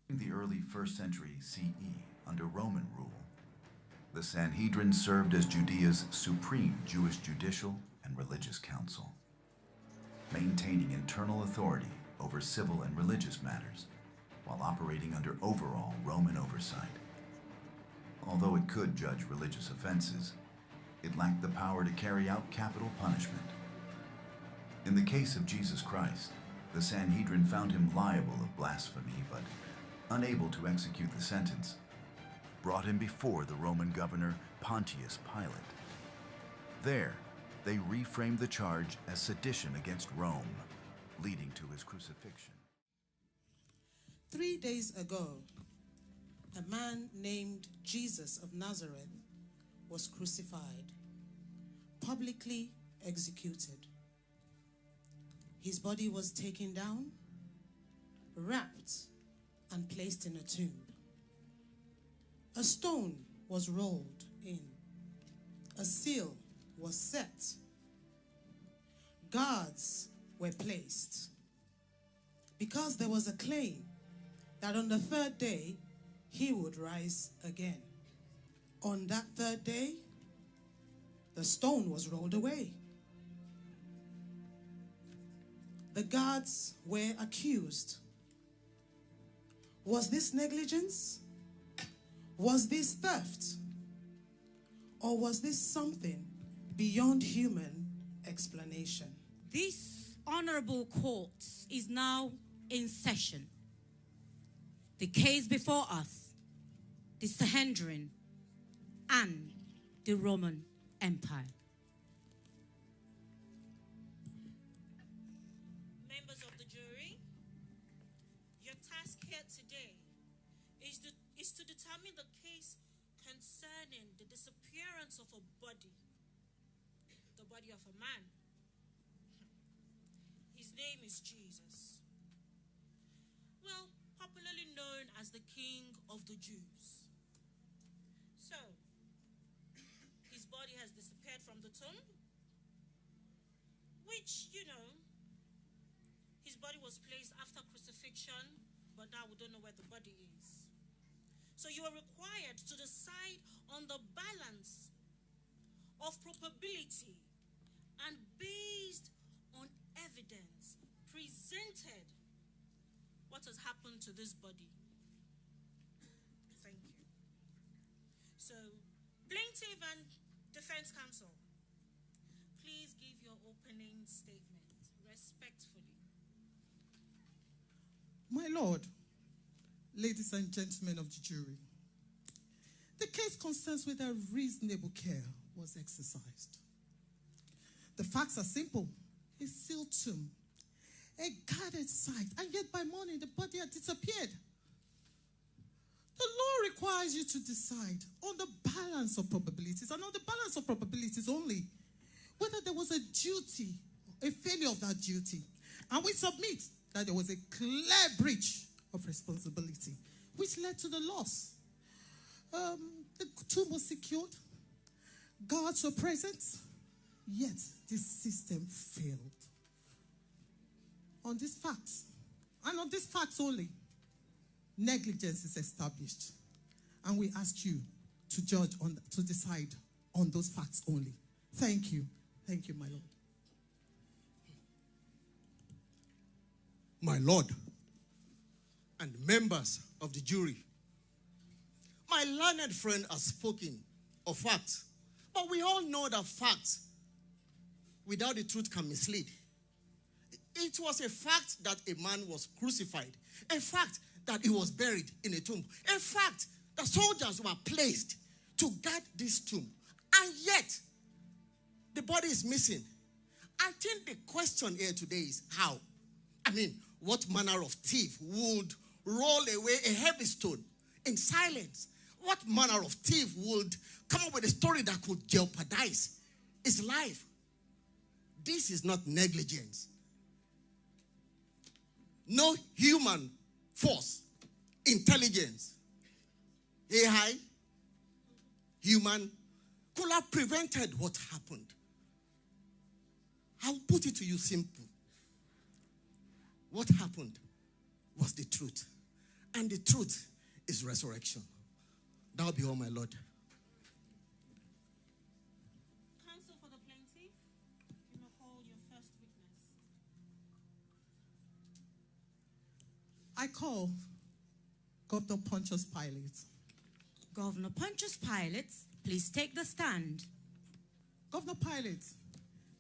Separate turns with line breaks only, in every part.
In the early 1st century CE, under Roman rule, the Sanhedrin served as Judea's supreme Jewish judicial and religious council, maintaining internal authority over civil and religious matters while operating under overall Roman oversight. Although it could judge religious offenses, it lacked the power to carry out capital punishment. In the case of Jesus Christ, the Sanhedrin found him liable of blasphemy, but unable to execute the sentence, brought him before the Roman governor Pontius Pilate. There, they reframed the charge as sedition against Rome, leading to his crucifixion.
3 days ago, a man named Jesus of Nazareth was crucified, publicly executed. His body was taken down, wrapped, and placed in a tomb. A stone was rolled in. A seal was set. Guards were placed, because there was a claim that on the third day he would rise again. On that third day, the stone was rolled away. The guards were accused. Was this negligence? Was this theft? Or was this something beyond human explanation?
This honorable court is now in session. The case before us, the Sanhedrin and the Roman Empire.
Members of the jury, your task here today is to determine the case concerning the disappearance of a body, the body of a man. His name is Jesus. Well, popularly known as the King of the Jews. So, his body has disappeared from the tomb, which, his body was placed after crucifixion, but now we don't know where the body is. So you are required to decide on the balance of probability and based on evidence presented what has happened to this body. Thank you. So, plaintiff and defense counsel, please give your opening statement respectfully.
My Lord, ladies and gentlemen of the jury, the case concerns whether reasonable care was exercised. The facts are simple. A sealed tomb, a guarded site, and yet by morning the body had disappeared. The law requires you to decide on the balance of probabilities, and on the balance of probabilities only, whether there was a duty, a failure of that duty. And we submit that there was a clear breach of responsibility, which led to the loss. The tomb was secured, guards were present, yet this system failed. On these facts, and on these facts only, negligence is established. And we ask you to to decide on those facts only. Thank you. Thank you, my Lord.
My Lord, and members of the jury, my learned friend has spoken of facts, but we all know that facts without the truth can mislead. It was a fact that a man was crucified, a fact that he was buried in a tomb, a fact that soldiers were placed to guard this tomb, and yet the body is missing. I think the question here today is how? What manner of thief would roll away a heavy stone in silence? What manner of thief would come up with a story that could jeopardize his life? This is not negligence. No human force, intelligence, AI, human, could have prevented what happened. I'll put it to you simple. What happened was the truth. and the truth is resurrection. That will be all, my Lord.
Counsel for the plaintiff, you may call your first witness.
I call Governor Pontius Pilate.
Governor Pontius Pilate, please take the stand.
Governor Pilate,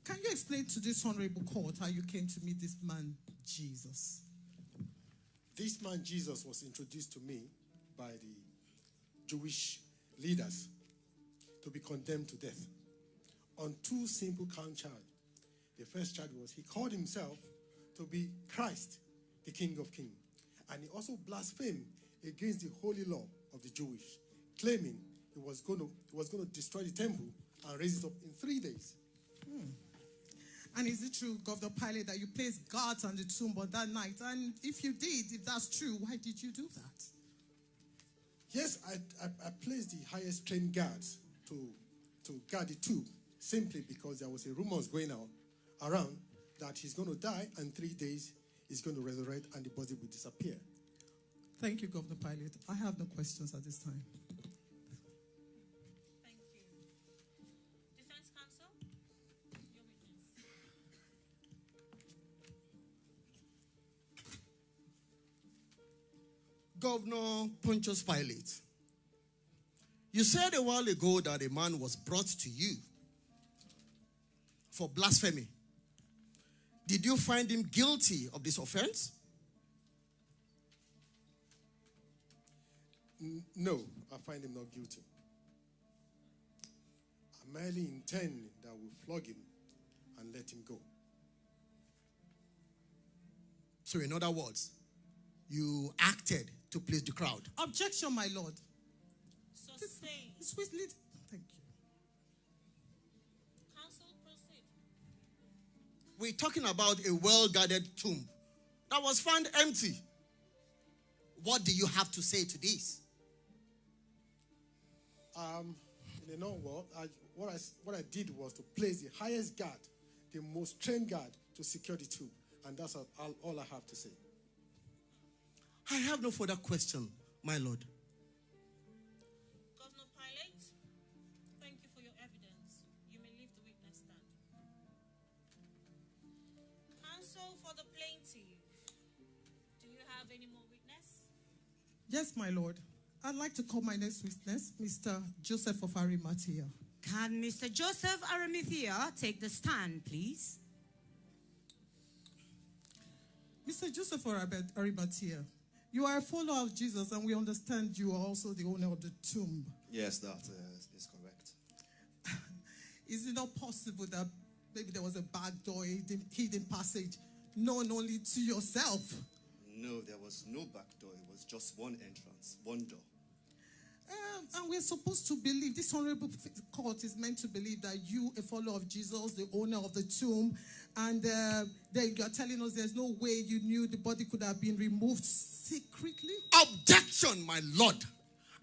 can you explain to this honorable court how you came to meet this man, Jesus?
This man, Jesus, was introduced to me by the Jewish leaders to be condemned to death on two simple count charges. The first charge was he called himself to be Christ, the King of Kings. And he also blasphemed against the holy law of the Jewish, claiming he was going to destroy the temple and raise it up in 3 days.
And is it true, Governor Pilate, that you placed guards on the tomb on that night? And if you did, if that's true, why did you do that?
Yes, I placed the highest trained guards to guard the tomb simply because there was a rumors going around that he's going to die and 3 days he's going to resurrect and the body will disappear.
Thank you, Governor Pilate. I have no questions at this time.
Thank you. Defense counsel, your witness.
Governor Pontius Pilate, you said a while ago that a man was brought to you for blasphemy. Did you find him guilty of this offense?
No, I find him not guilty. I merely intend that we'll flog him and let him go.
So in other words, you acted to please the crowd.
Objection, my lord.
Sustained.
Swiftly, thank you.
Counsel, proceed.
We're talking about a well-guarded tomb that was found empty. What do you have to say to this?
In a nutshell, what I did was to place the highest guard, the most trained guard to secure the tomb. And that's all I have to say.
I have no further question, my lord.
Governor Pilate, thank you for your evidence. You may leave the witness stand. Counsel for the plaintiff, do you have any more witness?
Yes, my lord. I'd like to call my next witness, Mr. Joseph of Arimathea.
Can Mr. Joseph Arimathea take the stand, please?
Mr. Joseph of Arimathea, you are a follower of Jesus, and we understand you are also the owner of the tomb.
Yes, that is correct.
Is it not possible that maybe there was a back door, hidden passage, known only to yourself?
No, there was no back door. It was just one entrance, one door.
And we're supposed to believe, this honorable court is meant to believe that you, a follower of Jesus, the owner of the tomb, and then you're telling us there's no way you knew the body could have been removed secretly?
Objection, my lord.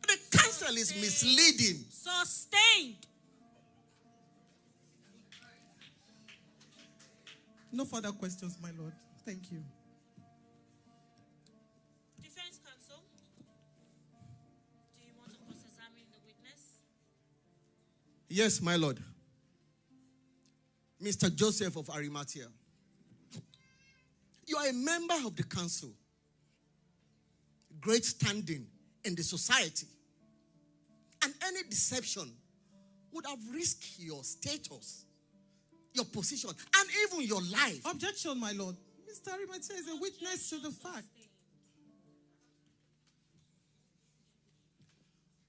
The counsel is misleading.
Sustained.
No further questions, my lord. Thank you.
Defense counsel, do you want to cross-examine the witness?
Yes, my lord. Mr. Joseph of Arimathea, you are a member of the council. Great standing in the society. And any deception would have risked your status, your position, and even your life.
Objection, my lord. Mr. Arimathea is a witness to the fact.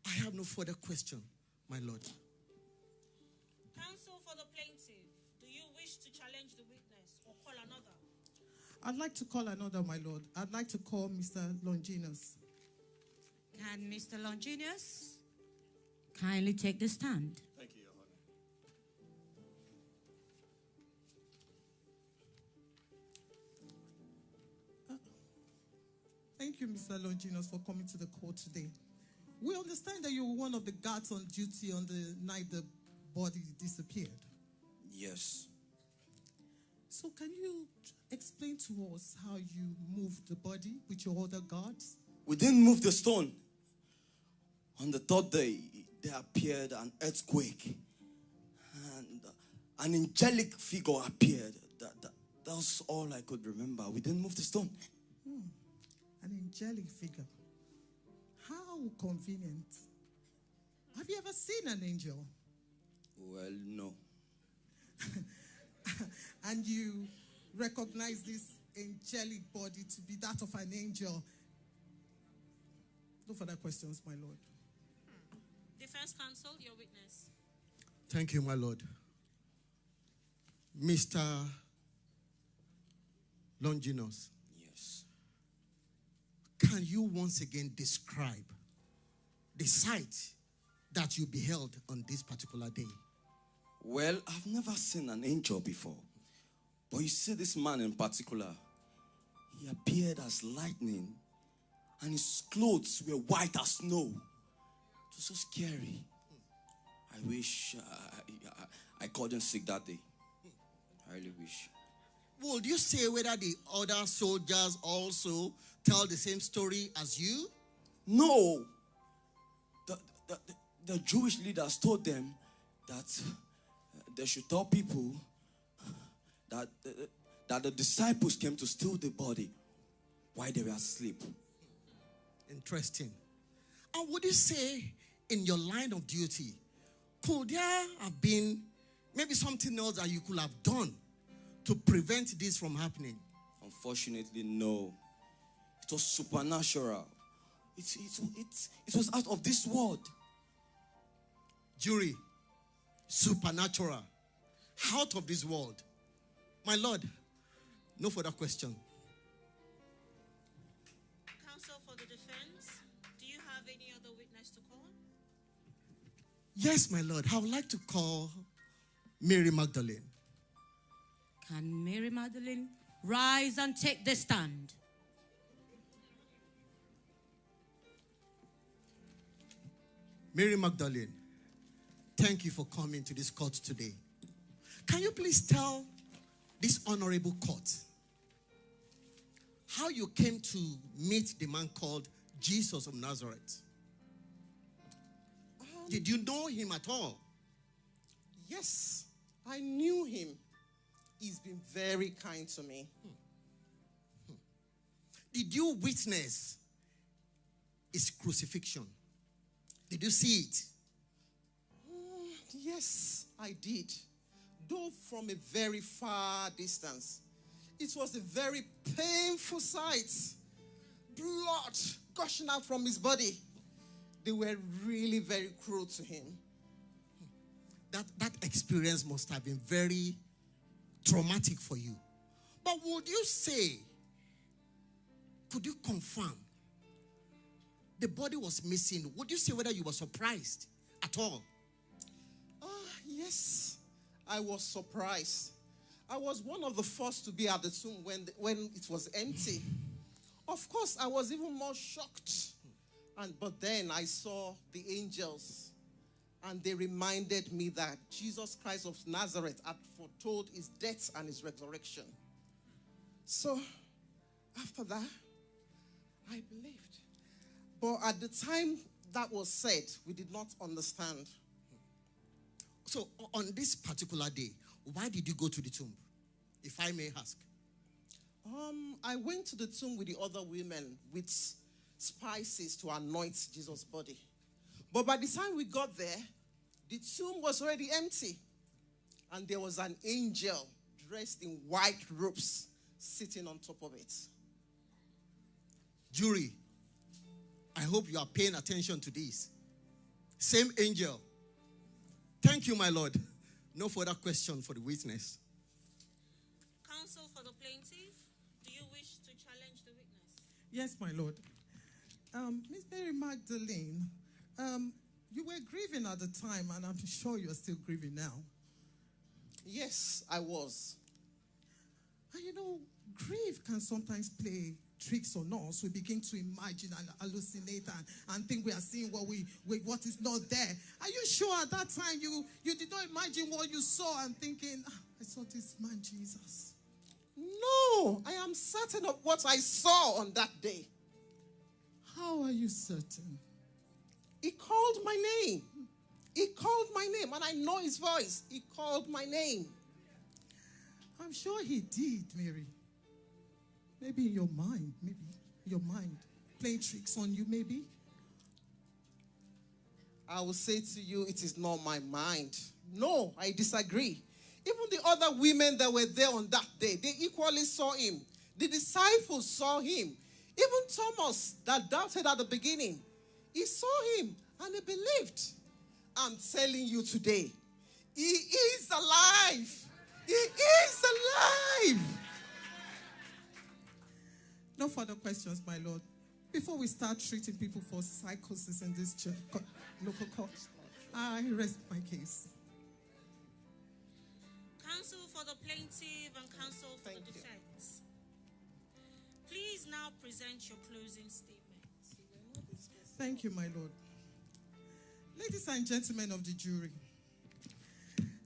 I have no further question, my lord.
Counsel for the plaintiff, do you wish to challenge the witness or call another?
I'd like to call another, my lord. I'd like to call Mr. Longinus.
Can Mr. Longinus kindly take the stand?
Thank you, Your Honor.
Thank you, Mr. Longinus, for coming to the court today. We understand that you were one of the guards on duty on the night the body disappeared.
Yes.
So can you explain to us how you moved the body with your other guards?
We didn't move the stone. On the third day, there appeared an earthquake. And an angelic figure appeared. That was all I could remember. We didn't move the stone.
An angelic figure. How convenient. Have you ever seen an angel?
Well, no.
And you recognize this angelic body to be that of an angel? No further questions, my lord.
Defense counsel, your witness.
Thank you, my lord. Mr. Longinus.
Yes.
Can you once again describe the sight that you beheld on this particular day?
Well, I've never seen an angel before. But you see this man in particular, he appeared as lightning and his clothes were white as snow. It was so scary. I wish I couldn't sick that day. I really wish.
Would you say whether the other soldiers also tell the same story as you?
No. The Jewish leaders told them that they should tell people that the disciples came to steal the body while they were asleep.
Interesting. And would you say in your line of duty, could there have been maybe something else that you could have done to prevent this from happening?
Unfortunately, no. It was supernatural. It was out of this world.
Jury, supernatural, out of this world. My lord, no further question.
Counsel for the defense, do you have any other witness to call?
Yes, my lord. I would like to call Mary Magdalene.
Can Mary Magdalene rise and take the stand?
Mary Magdalene, thank you for coming to this court today. Can you please tell this honorable court how you came to meet the man called Jesus of Nazareth? Did you know him at all?
Yes, I knew him. He's been very kind to me.
Did you witness his crucifixion? Did you see it?
Yes, I did. Though from a very far distance. It was a very painful sight. Blood gushing out from his body. They were really very cruel to him.
That experience must have been very traumatic for you. But would you say, could you confirm the body was missing? Would you say whether you were surprised at all?
Yes, I was surprised. I was one of the first to be at the tomb when it was empty. Of course, I was even more shocked. But then I saw the angels, and they reminded me that Jesus Christ of Nazareth had foretold his death and his resurrection. So, after that, I believed. But at the time that was said, we did not understand.
So, on this particular day, why did you go to the tomb, if I may ask?
I went to the tomb with the other women with spices to anoint Jesus' body. But by the time we got there, the tomb was already empty. And there was an angel dressed in white robes sitting on top of it.
Jury, I hope you are paying attention to this. Same angel. Thank you, my lord. No further question for the witness.
Counsel for the plaintiff, do you wish to challenge the witness?
Yes, my lord. Miss Mary Magdalene, you were grieving at the time, and I'm sure you're still grieving now.
Yes, I was.
And you know, grief can sometimes play tricks on us. We begin to imagine and hallucinate and think we are seeing what is not there. Are you sure at that time you did not imagine what you saw and thinking, I saw this man Jesus?
No, I am certain of what I saw on that day.
How are you certain?
He called my name. He called my name, and I know his voice. He called my name.
I'm sure he did, Mary. Maybe in your mind, playing tricks on you, maybe.
I will say to you, it is not my mind. No, I disagree. Even the other women that were there on that day, they equally saw him. The disciples saw him. Even Thomas, that doubted at the beginning, he saw him and he believed. I'm telling you today, he is alive. He is alive.
No further questions, my Lord. Before we start treating people for psychosis in this church, local court, I rest my case.
Counsel for the plaintiff and counsel for the defense. Please now present your closing statements.
Thank you, my Lord. Ladies and gentlemen of the jury,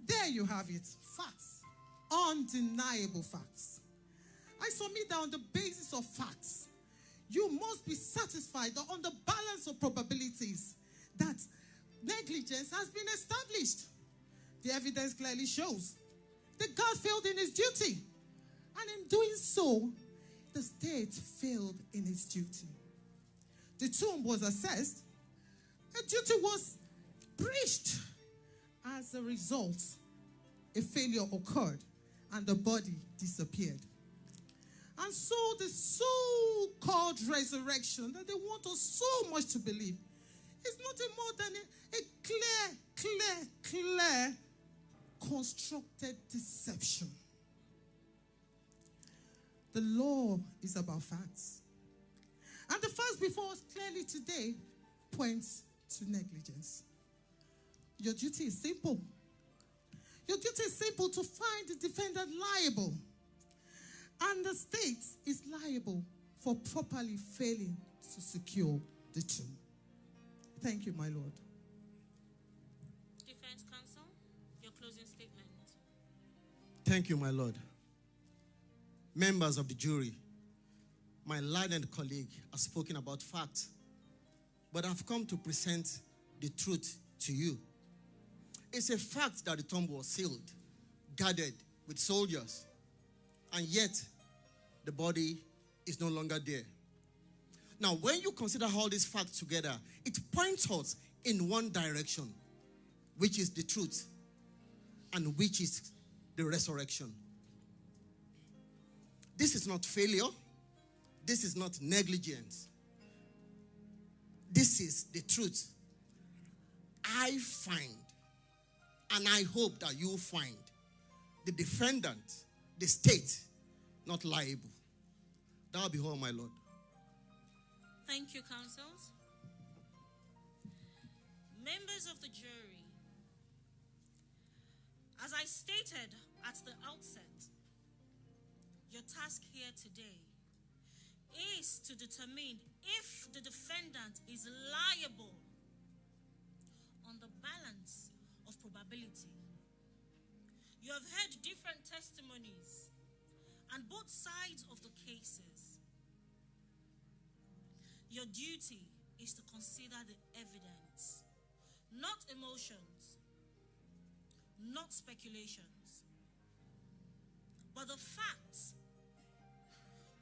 there you have it. Facts. Undeniable facts. I submit that on the basis of facts, you must be satisfied that on the balance of probabilities that negligence has been established. The evidence clearly shows the guard failed in his duty. And in doing so, the state failed in its duty. The tomb was assessed. A duty was breached. As a result, a failure occurred and the body disappeared. And so the so-called resurrection that they want us so much to believe is nothing more than a clear constructed deception. The law is about facts. And the facts before us clearly today points to negligence. Your duty is simple. Your duty is simple to find the defendant liable. And the state is liable for properly failing to secure the tomb. Thank you, my Lord.
Defense counsel, your closing statement.
Thank you, my Lord. Members of the jury, my learned colleague has spoken about facts, but I've come to present the truth to you. It's a fact that the tomb was sealed, guarded with soldiers, and yet the body is no longer there. Now, when you consider all these facts together, it points us in one direction, which is the truth, and which is the resurrection. This is not failure. This is not negligence. This is the truth. I find, and I hope that you find, the defendant, the state, not liable. That will be all, my Lord.
Thank you, counsels. Members of the jury, as I stated at the outset, your task here today is to determine if the defendant is liable on the balance of probability. You have heard different testimonies and both sides of the cases. Your duty is to consider the evidence, not emotions, not speculations, but the facts.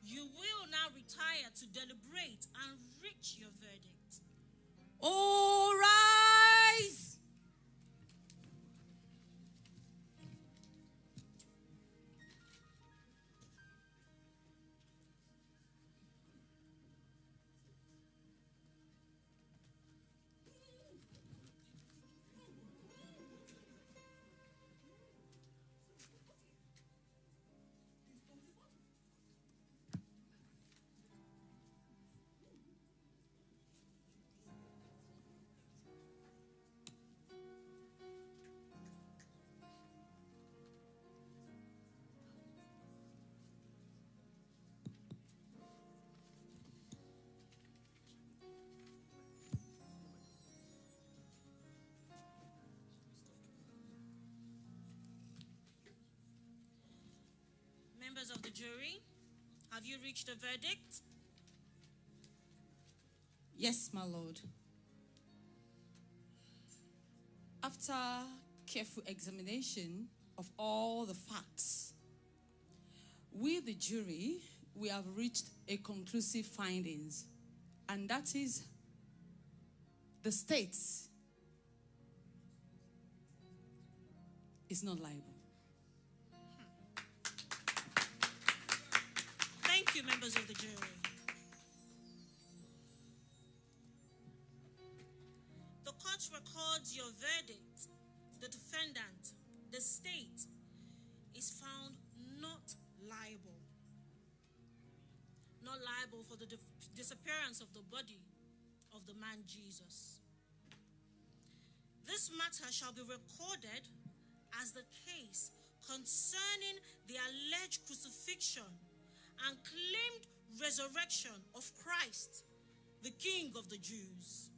You will now retire to deliberate and reach your verdict.
All rise!
Members of the jury, have you reached a verdict?
Yes, my Lord. After careful examination of all the facts, we, the jury, we have reached a conclusive findings, and that is the state is not liable.
Thank you, members of the jury. The court records your verdict. The defendant, the state, is found not liable. Not liable for the disappearance of the body of the man Jesus. This matter shall be recorded as the case concerning the alleged crucifixion and claimed resurrection of Christ, the King of the Jews.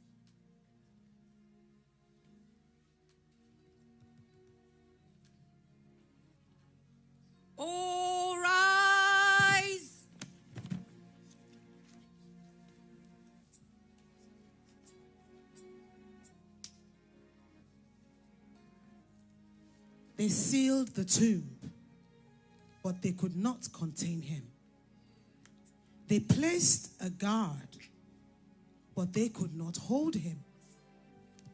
All rise.
They sealed the tomb, but they could not contain him. They placed a guard, but they could not hold him.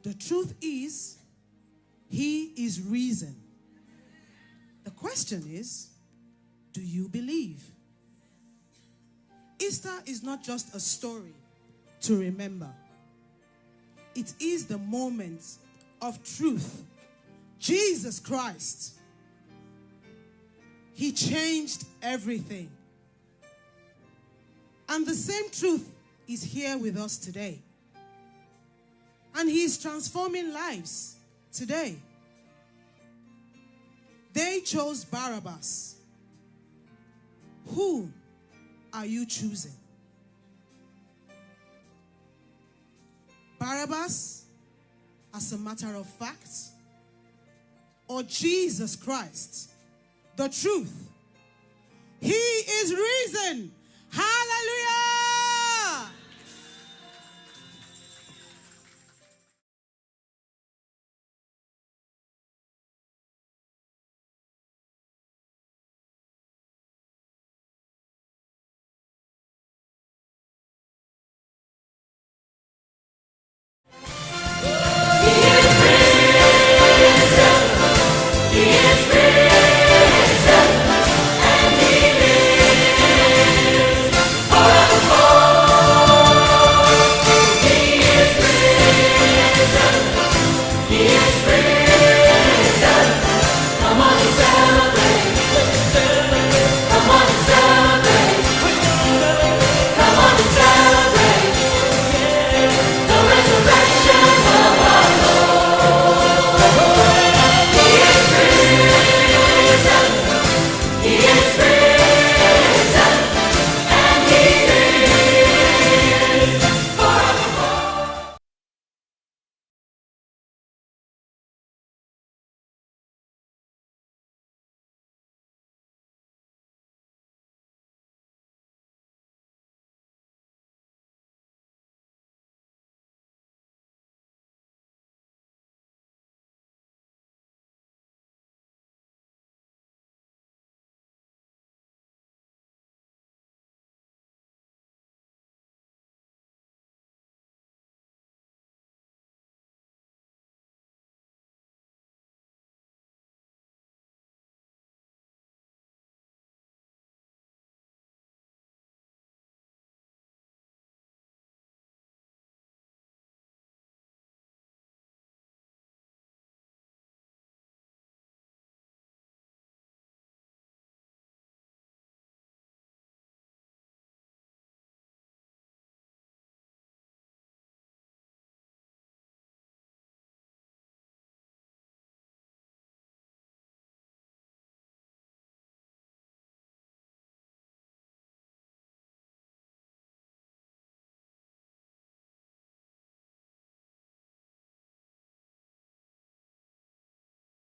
The truth is, he is risen. The question is, do you believe? Easter is not just a story to remember. It is the moment of truth. Jesus Christ, he changed everything. And the same truth is here with us today. And he is transforming lives today. They chose Barabbas. Who are you choosing? Barabbas as a matter of fact, or Jesus Christ, the truth? He is risen. Hallelujah.